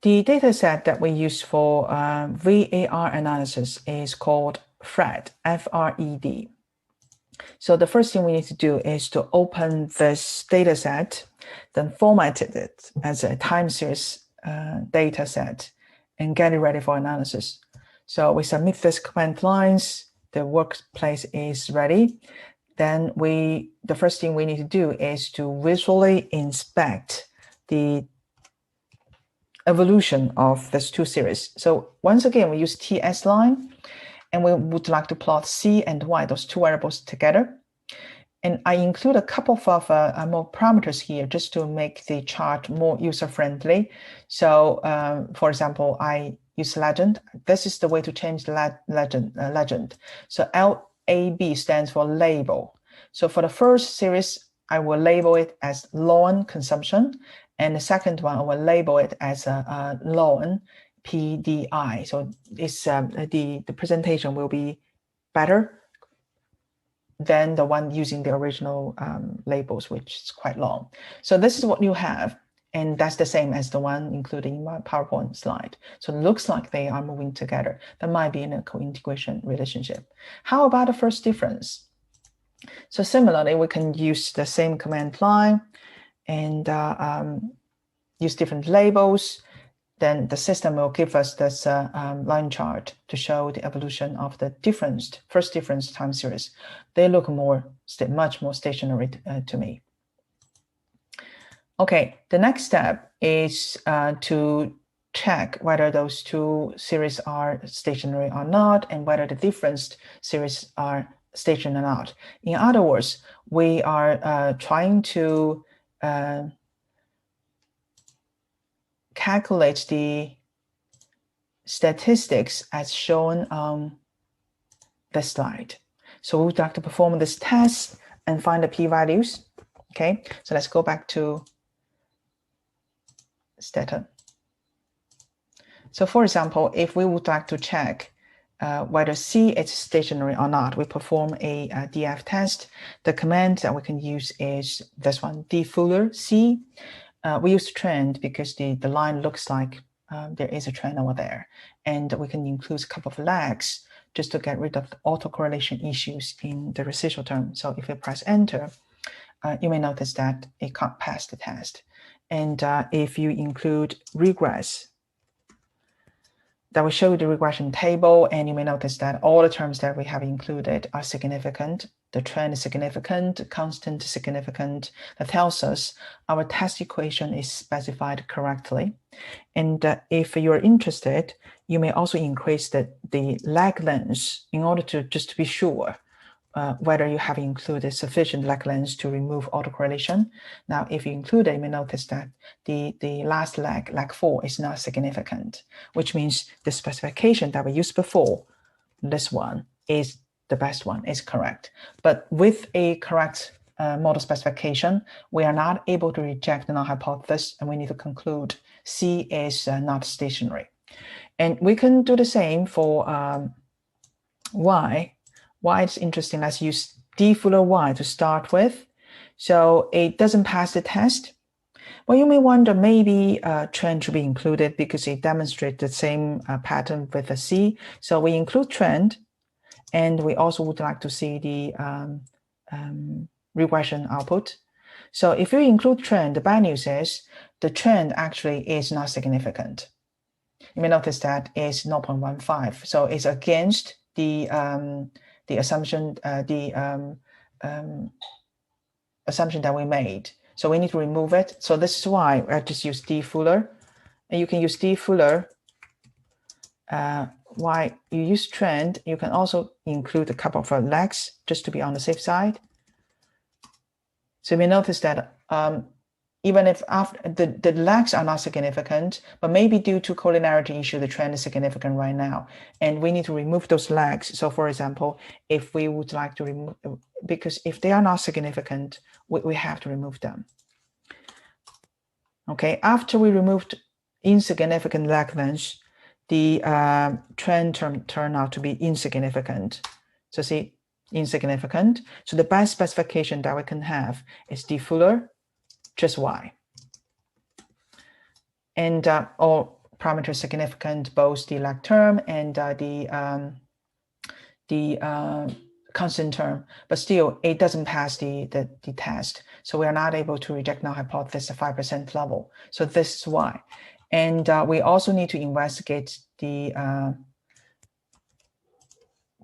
The data set that we use for VAR analysis is called FRED, F-R-E-D. So the first thing we need to do is to open this data set, then format it as a time series data set and get it ready for analysis. So we submit this command lines, the workplace is ready. Then the first thing we need to do is to visually inspect the evolution of these two series. So once again, we use TS line, and we would like to plot C and Y, those two variables together. And I include a couple of more parameters here just to make the chart more user-friendly. So for example, I use legend. This is the way to change the legend. So LAB stands for label. So for the first series, I will label it as lawn consumption. And the second one, I will label it as a lawn PDI. So it's the presentation will be better than the one using the original labels, which is quite long. So this is what you have, and that's the same as the one included in my PowerPoint slide. So it looks like they are moving together. That might be in a co-integration relationship. How about the first difference? So similarly, we can use the same command line and use different labels. Then the system will give us this line chart to show the evolution of the first difference time series. They look much more stationary to me. Okay, the next step is to check whether those two series are stationary or not, and whether the different series are stationary or not. In other words, we are trying to calculate the statistics as shown on this slide. So we would like to perform this test and find the p-values. Okay, so let's go back to stata. So for example, if we would like to check whether C is stationary or not, we perform a DF test. The command that we can use is this one, dfuller C. We use trend because the line looks like there is a trend over there. And we can include a couple of lags just to get rid of the autocorrelation issues in the residual term. So if we press enter, you may notice that it can't pass the test. And if you include regress, that will show the regression table, and you may notice that all the terms that we have included are significant. The trend is significant, constant is significant. That tells us our test equation is specified correctly. And if you're interested, you may also increase the lag length in order to just be sure whether you have included sufficient lag length to remove autocorrelation. Now, if you include it, you may notice that the last lag 4, is not significant, which means the specification that we used before, this one, is the best one, is correct. But with a correct model specification, we are not able to reject the null hypothesis, and we need to conclude C is not stationary. And we can do the same for Y. Y is interesting. Let's use dfuller Y to start with. So it doesn't pass the test. Well, you may wonder maybe trend should be included because it demonstrates the same pattern with a C. So we include trend, and we also would like to see the regression output. So if you include trend, the bad news is the trend actually is not significant. You may notice that it's 0.15. So it's against the assumption, assumption that we made. So we need to remove it. So this is why I just use dfuller. And you can use dfuller. Why you use trend, you can also include a couple of lags just to be on the safe side. So you may notice that even if after the lags are not significant, but maybe due to collinearity issue, the trend is significant right now, and we need to remove those lags. So for example, if we would like to remove, because if they are not significant, we have to remove them. Okay, after we removed insignificant lag length, the trend term turned out to be insignificant. So see, insignificant. So the best specification that we can have is dfuller, just Y. And or parameter significant, both the lag term and the constant term, but still it doesn't pass the test. So we are not able to reject null hypothesis at 5% level. So this is why. And we also need to investigate the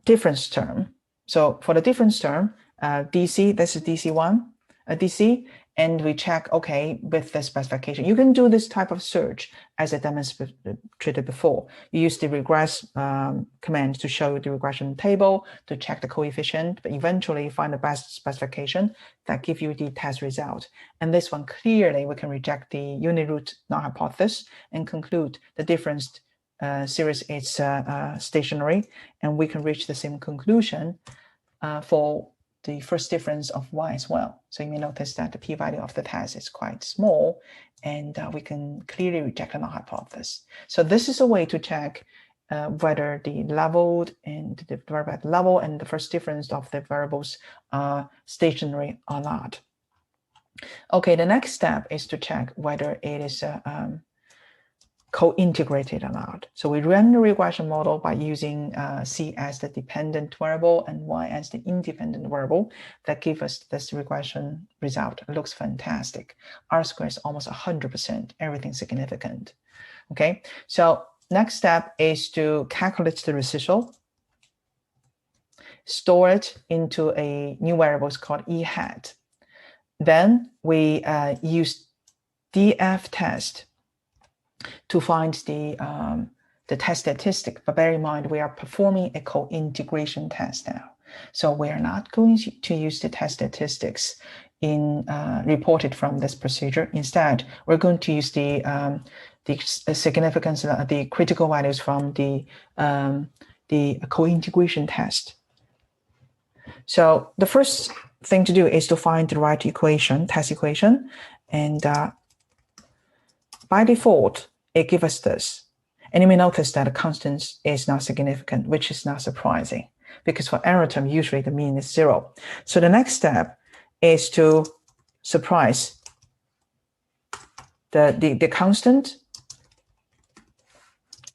difference term. So for the difference term, DC, this is DC1, DC, and we check, okay, with the specification. You can do this type of search as I demonstrated before. You use the regress command to show the regression table to check the coefficient, but eventually you find the best specification that give you the test result. And this one, clearly, we can reject the unit root null hypothesis and conclude the difference series is stationary, and we can reach the same conclusion for the first difference of y as well. So you may notice that the p-value of the test is quite small, and we can clearly reject the null hypothesis. So this is a way to check whether the leveled and the variable at level and the first difference of the variables are stationary or not. Okay, the next step is to check whether it is co-integrated or not. So we run the regression model by using C as the dependent variable and Y as the independent variable. That gives us this regression result. It looks fantastic. R-square is almost 100%, everything significant. Okay, so next step is to calculate the residual, store it into a new variable called E hat. Then we use DF test to find the test statistic. But bear in mind, we are performing a co-integration test now. So we are not going to use the test statistics in reported from this procedure. Instead, we're going to use the significance, the critical values from the co-integration test. So the first thing to do is to find the right equation, test equation, and by default, it gives us this. And you may notice that the constant is not significant, which is not surprising, because for error term, usually the mean is 0. So the next step is to surprise the constant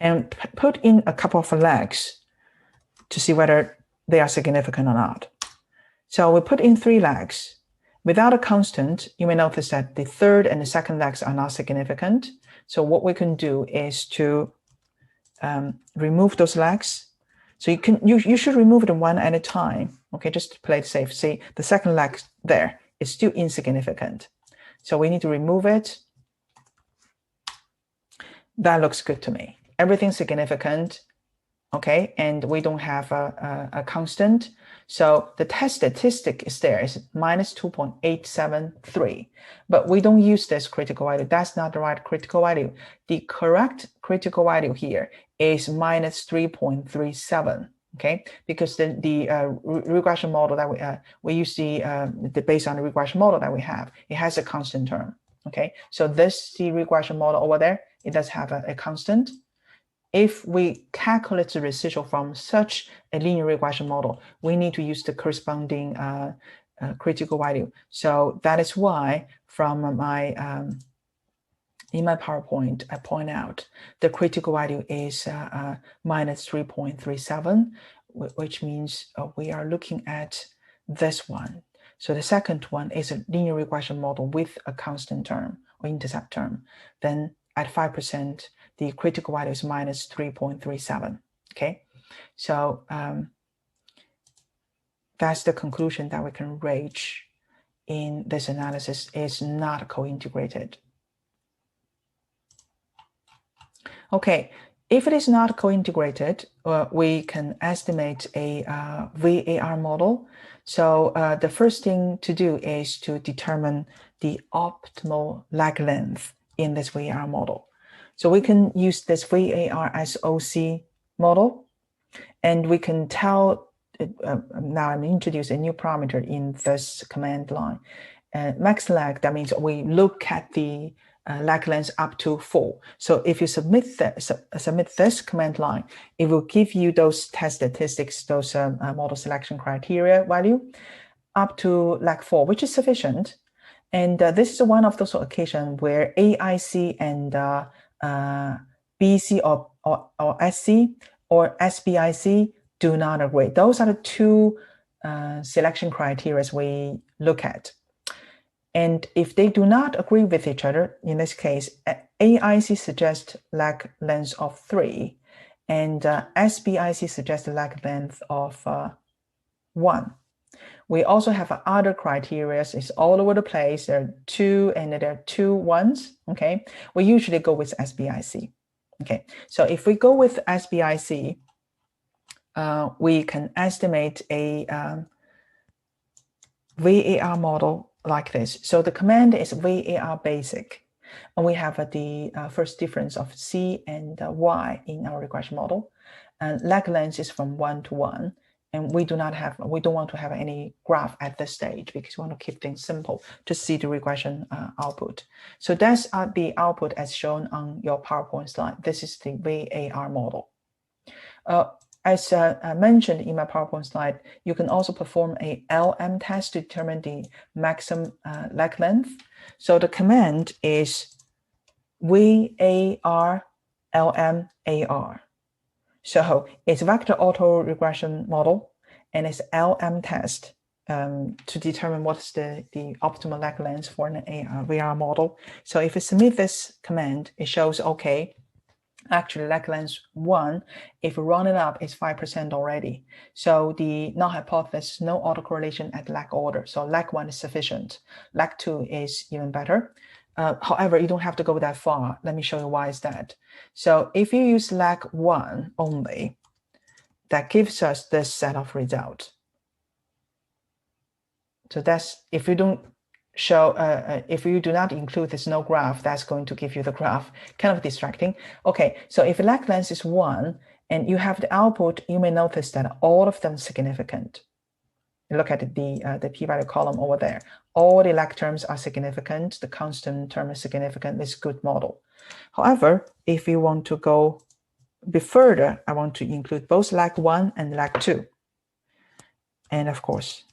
and put in a couple of lags to see whether they are significant or not. So we put in 3 lags. Without a constant, you may notice that the third and the second lags are not significant. So what we can do is to remove those lags. So you should remove them one at a time. Okay, just to play it safe. See, the second lag there is still insignificant. So we need to remove it. That looks good to me. Everything's significant. Okay, and we don't have a constant. So the test statistic is there, is minus 2.873. But we don't use this critical value. That's not the right critical value. The correct critical value here is minus 3.37. Okay, because the regression model that we use the based on the regression model that we have, it has a constant term. Okay, so the regression model over there, it does have a constant. If we calculate the residual from such a linear regression model, we need to use the corresponding critical value. So that is why from my in my PowerPoint, I point out the critical value is minus 3.37, which means we are looking at this one. So the second one is a linear regression model with a constant term or intercept term. Then at 5%, the critical value is minus 3.37. Okay, so that's the conclusion that we can reach in this analysis. Is not co-integrated. Okay, if it is not co-integrated, we can estimate a VAR model. So the first thing to do is to determine the optimal lag length in this VAR model. So we can use this VAR SOC model, and we can tell, now I'm introducing a new parameter in this command line. Max lag, that means we look at the lag length up to 4. So if you submit this command line, it will give you those test statistics, those model selection criteria value up to lag 4, which is sufficient. And this is one of those occasions where AIC and BC or SC or SBIC do not agree. Those are the two selection criteria we look at. And if they do not agree with each other, in this case, AIC suggests leg length of 3, and SBIC suggests leg length of 1. We also have other criteria. It's all over the place. There are 2 and there are 2 ones. Okay, we usually go with SBIC. Okay, so if we go with SBIC, we can estimate a VAR model like this. So the command is VAR basic, and we have the first difference of C and Y in our regression model, and leg length is from 1 to 1. And we don't want to have any graph at this stage because we want to keep things simple to see the regression output. So that's the output as shown on your PowerPoint slide. This is the VAR model. As mentioned in my PowerPoint slide, you can also perform a LM test to determine the maximum leg length. So the command is VAR LMAR. So it's vector auto regression model, and it's LM test to determine what's the optimal leg length for an VR model. So if you submit this command, it shows, okay, actually leg length 1, if you run it up, is 5% already. So the null hypothesis, no autocorrelation at leg order. So leg 1 is sufficient. Leg 2 is even better. However, you don't have to go that far. Let me show you why is that. So if you use leg 1 only, that gives us this set of results. So that's, if you don't show, if you do not include this no graph, that's going to give you the graph, kind of distracting. Okay, so if leg length is 1 and you have the output, you may notice that all of them significant. Look at the p-value column over there. All the leg terms are significant. The constant term is significant. It's a good model. However, if you want to go a bit further, I want to include both leg 1 and leg 2. And of course,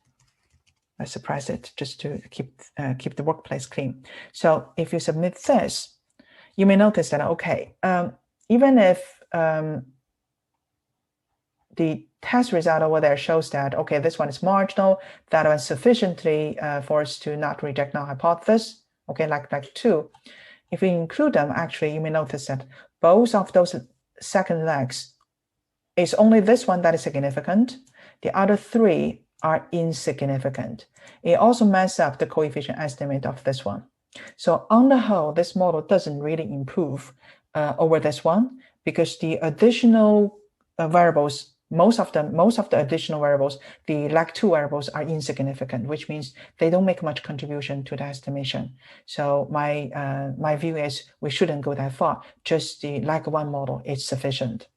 I suppress it just to keep the workplace clean. So if you submit this, you may notice that, okay, even if the test result over there shows that, okay, this one is marginal, that one sufficiently for us to not reject null hypothesis, okay, like 2. If we include them, actually, you may notice that both of those second legs, it's only this one that is significant. The other 3 are insignificant. It also messes up the coefficient estimate of this one. So on the whole, this model doesn't really improve over this one because the additional variables, most of the additional variables, the leg 2 variables are insignificant, which means they don't make much contribution to the estimation. So my view is we shouldn't go that far. Just the leg 1 model is sufficient.